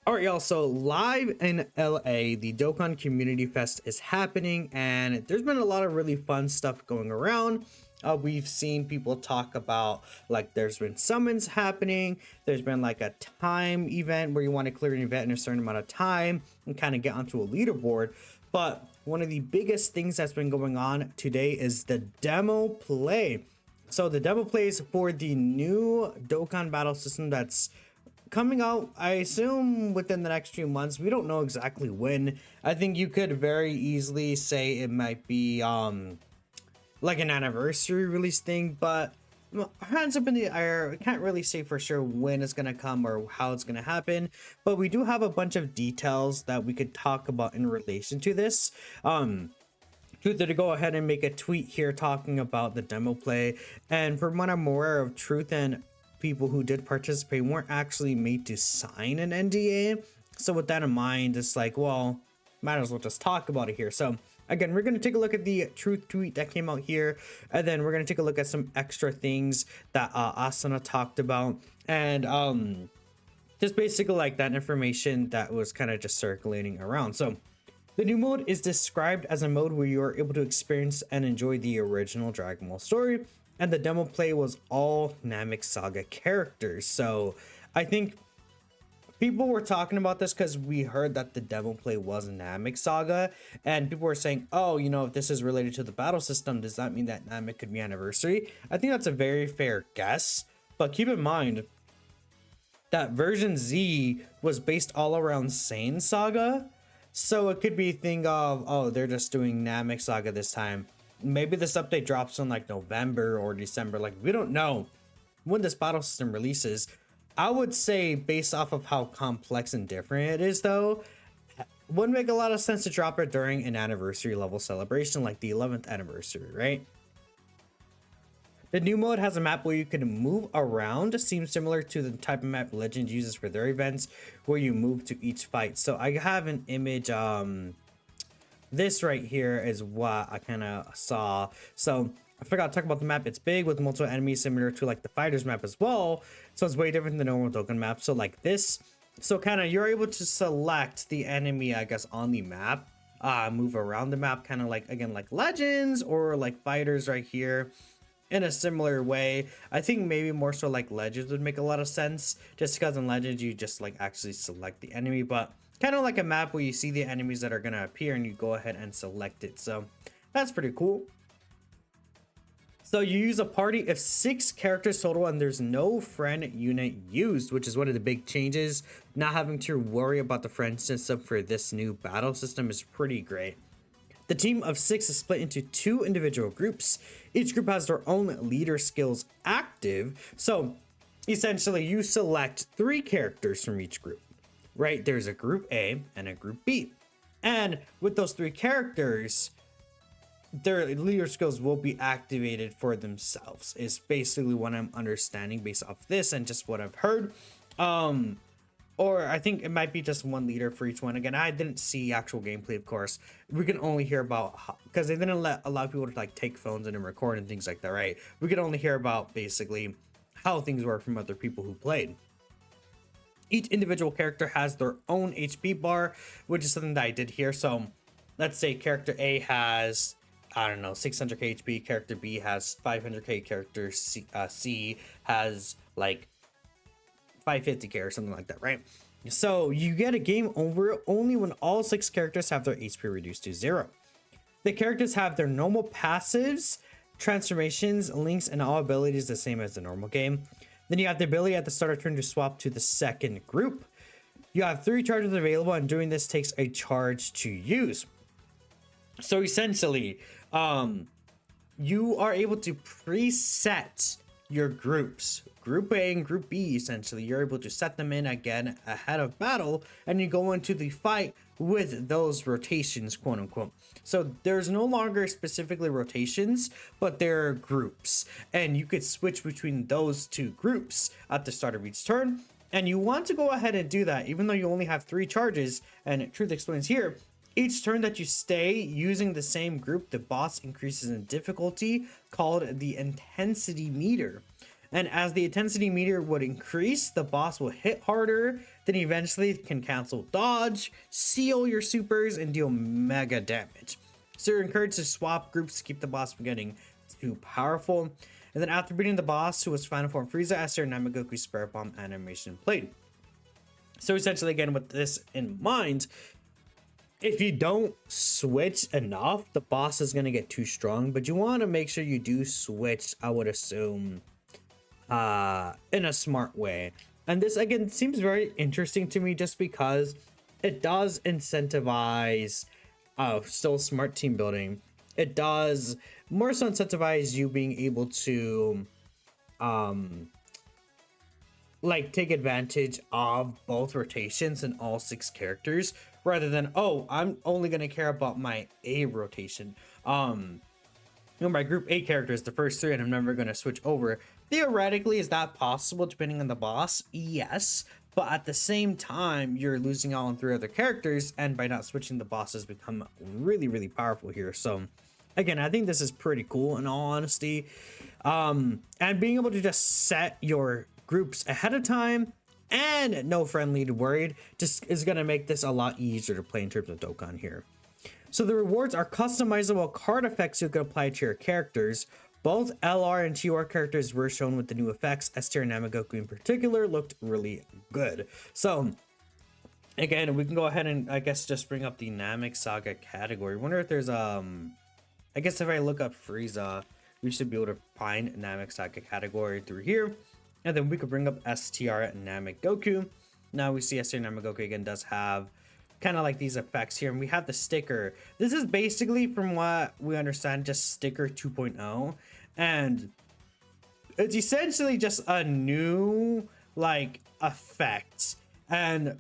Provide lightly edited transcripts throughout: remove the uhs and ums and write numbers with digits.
All right, y'all. So live in LA, the Dokkan Community Fest is happening, and there's been a lot of really fun stuff going around. We've seen people talk about like there's been summons happening. There's been like a time event where you want to clear an event in a certain amount of time and kind of get onto a leaderboard. But one of the biggest things that's been going on today is the demo play. So the demo play is for the new Dokkan battle system that's coming out, I assume, within the next few months. We don't know exactly when. I think you could very easily say it might be like an anniversary release thing, but hands up in the air. We can't really say for sure when it's gonna come or how it's gonna happen, but we do have a bunch of details that we could talk about in relation to this. Truth to go ahead and make a tweet here talking about the demo play, and from what I'm aware of, Truth and people who did participate weren't actually made to sign an NDA. So with that in mind, it's like, well, might as well just talk about it here. So again, we're going to take a look at the Truth tweet that came out here, and then we're going to take a look at some extra things that Asuna talked about, and just basically like that information that was kind of just circulating around. So the new mode is described as a mode where you are able to experience and enjoy the original Dragon Ball story, and the demo play was all Namek saga characters. So I think people were talking about this because we heard that the demo play was Namek saga, and people were saying, oh, you know, if this is related to the battle system, does that mean that Namek could be anniversary? I think that's a very fair guess, but keep in mind that version Z was based all around Sane saga. So it could be a thing of, oh, they're just doing Namek saga this time. Maybe this update drops in like November or December. Like, we don't know when this battle system releases. I would say, based off of how complex and different it is, though, would make a lot of sense to drop it during an anniversary level celebration, like the 11th anniversary, right? The new mode has a map where you can move around. Seems similar to the type of map Legend uses for their events, where you move to each fight. So I have an image. This right here is what I kind of saw. So I forgot to talk about the map. It's big with multiple enemies, similar to like the fighters map as well. So it's way different than the normal Dokkan map. So like this, so kind of you're able to select the enemy, I guess, on the map, move around the map, kind of like, again, like Legends or like fighters right here. In a similar way, I think maybe more so like Legends would make a lot of sense, just because in Legends you just like actually select the enemy, but kind of like a map where you see the enemies that are going to appear and you go ahead and select it. So that's pretty cool. So you use a party of 6 characters total, and there's no friend unit used, which is one of the big changes. Not having to worry about the friend system for this new battle system is pretty great. The team of 6 is split into 2 individual groups. Each group has their own leader skills active. So essentially you select 3 characters from each group, right? There's a group A and a group B. And with those 3 characters, their leader skills will be activated for themselves, is basically what I'm understanding based off this and just what I've heard. Or I think it might be just one leader for each one. Again, I didn't see actual gameplay, of course. We can only hear about, because they didn't let a lot of people to like take phones and record and things like that, right? We could only hear about basically how things work from other people who played. Each individual character has their own HP bar, which is something that I did here. So let's say character A has, I don't know, 600k HP, character B has 500k, character C has like 550k or something like that, right? So you get a game over only when all 6 characters have their HP reduced to 0. The characters have their normal passives, transformations, links, and all abilities the same as the normal game. Then you have the ability at the start of turn to swap to the second group. You have 3 charges available, and doing this takes a charge to use. So essentially, you are able to preset your groups, group A and group B. Essentially, you're able to set them in again ahead of battle, and you go into the fight with those rotations, quote unquote. So there's no longer specifically rotations, but there are groups, and you could switch between those 2 groups at the start of each turn. And you want to go ahead and do that even though you only have 3 charges. And Truth explains here, each turn that you stay using the same group, the boss increases in difficulty, called the intensity meter. And as the intensity meter would increase, the boss will hit harder, then eventually can cancel dodge, seal your supers, and deal mega damage. So you're encouraged to swap groups to keep the boss from getting too powerful. And then after beating the boss, who was Final Form Frieza, Esther and Namagoku's Spirit Bomb animation played. So essentially, again, with this in mind, if you don't switch enough, the boss is going to get too strong, but you want to make sure you do switch, I would assume, in a smart way. And this, again, seems very interesting to me just because it does incentivize still smart team building. It does more so incentivize you being able to like take advantage of both rotations and all 6 characters, rather than, oh, I'm only going to care about my A rotation. My group A characters, the first 3, and I'm never going to switch over. Theoretically, is that possible depending on the boss? Yes, but at the same time, you're losing out on 3 other characters, and by not switching, the bosses become really, really powerful here. So again, I think this is pretty cool in all honesty. And being able to just set your groups ahead of time and no friend lead worried just is going to make this a lot easier to play in terms of Dokkan here. So the rewards are customizable card effects you can apply to your characters. Both LR and TR characters were shown with the new effects. S tier and Namagoku in particular looked really good. So again, we can go ahead and I guess just bring up the Namek saga category. I wonder if there's I guess if I look up Frieza, we should be able to find Namek saga category through here. And then we could bring up STR and Namagoku. Now we see STR Namagoku again does have kind of like these effects here. And we have the sticker. This is basically, from what we understand, just sticker 2.0. And it's essentially just a new like effect. And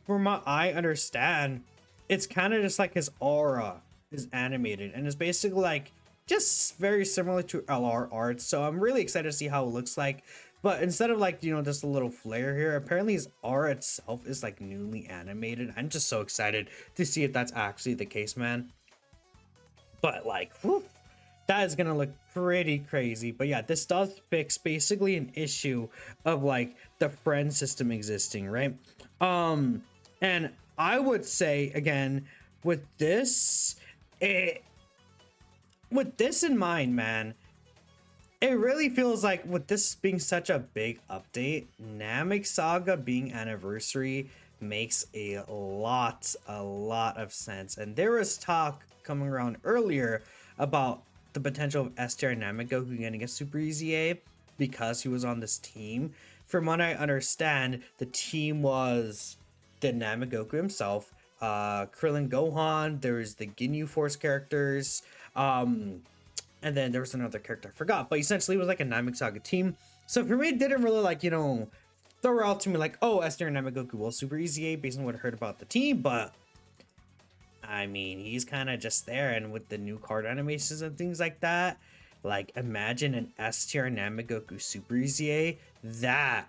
from what I understand, it's kind of just like his aura is animated. And it's basically like just very similar to LR art. So I'm really excited to see how it looks like. But instead of like, just a little flare here, apparently his aura itself is like newly animated. I'm just so excited to see if that's actually the case, man. But like, whew, that is gonna look pretty crazy. But yeah, this does fix basically an issue of like the friend system existing, right? And I would say again, with this in mind, man, it really feels like with this being such a big update, Namek Saga being anniversary makes a lot of sense. And there was talk coming around earlier about the potential of STR Namagoku getting a Super Easy A because he was on this team. From what I understand, the team was the Namagoku himself, Krillin Gohan, there's the Ginyu Force characters, and then there was another character I forgot, but essentially it was like a Namek Saga team. So for me, it didn't really like, throw out to me like, oh, Esther and Namagoku will Super Easy A based on what I heard about the team. But I mean, he's kind of just there. And with the new card animations and things like that, like imagine an S tier Namagoku Super Easy A. That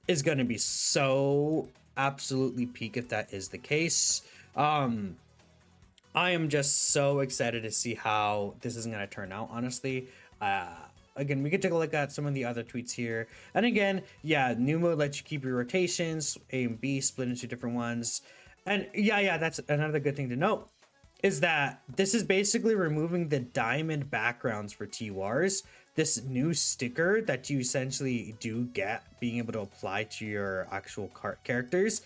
is going to be so absolutely peak if that is the case. I am just so excited to see how this is going to turn out, honestly. Again, we can take a look at some of the other tweets here. And again, yeah, new mode lets you keep your rotations, A and B split into different ones. And yeah, that's another good thing to note, is that this is basically removing the diamond backgrounds for TWARs. This new sticker that you essentially do get being able to apply to your actual characters,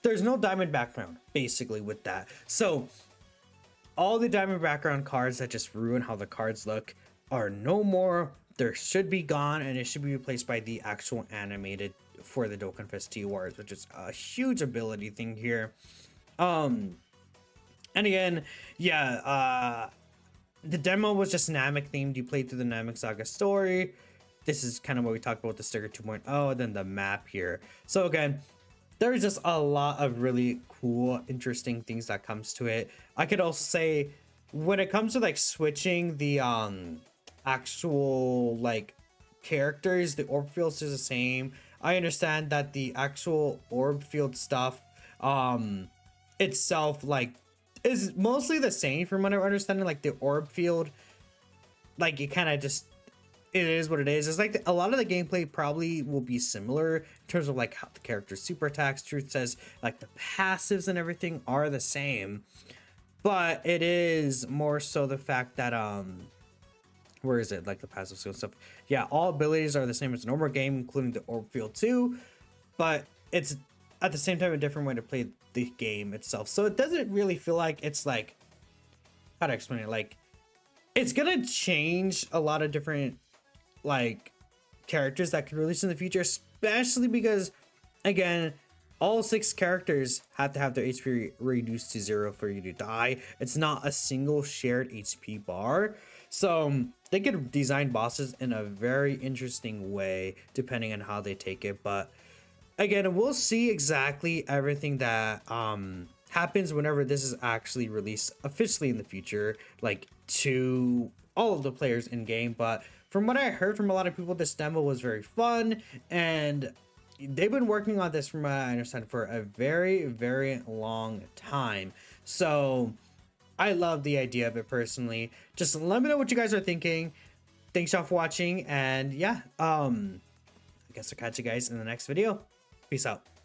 there's no diamond background basically with that. So all the diamond background cards that just ruin how the cards look are no more. They should be gone, and it should be replaced by the actual animated for the Dokkan Fest TWARs, which is a huge ability thing here. And again, yeah, the demo was just Namek themed. You played through the Namek Saga story. This is kind of what we talked about with the sticker 2.0, and then the map here. So again, there's just a lot of really cool, interesting things that comes to it. I could also say when it comes to like switching the actual like characters, the orb fields is the same. I understand that the actual orb field stuff itself like is mostly the same from what I'm understanding. Like the orb field, like it kind of just it is what it is. It's like a lot of the gameplay probably will be similar in terms of like how the character's super attacks, truth says, like the passives and everything are the same. But it is more so the fact that where is it, like the passive skill stuff, yeah, all abilities are the same as a normal game, including the orb field too, but it's at the same time a different way to play the game itself. So it doesn't really feel like it's like, how to explain it, like it's gonna change a lot of different like characters that could release in the future, especially because again, all 6 characters have to have their HP reduced to 0 for you to die. It's not a single shared HP bar. So they could design bosses in a very interesting way depending on how they take it. But again, we'll see exactly everything that happens whenever this is actually released officially in the future, like to all of the players in game. But from what I heard from a lot of people, this demo was very fun, and they've been working on this, from what I understand, for a very, very long time. So I love the idea of it personally. Just let me know what you guys are thinking. Thanks y'all for watching, and yeah, I guess I'll catch you guys in the next video. Peace out.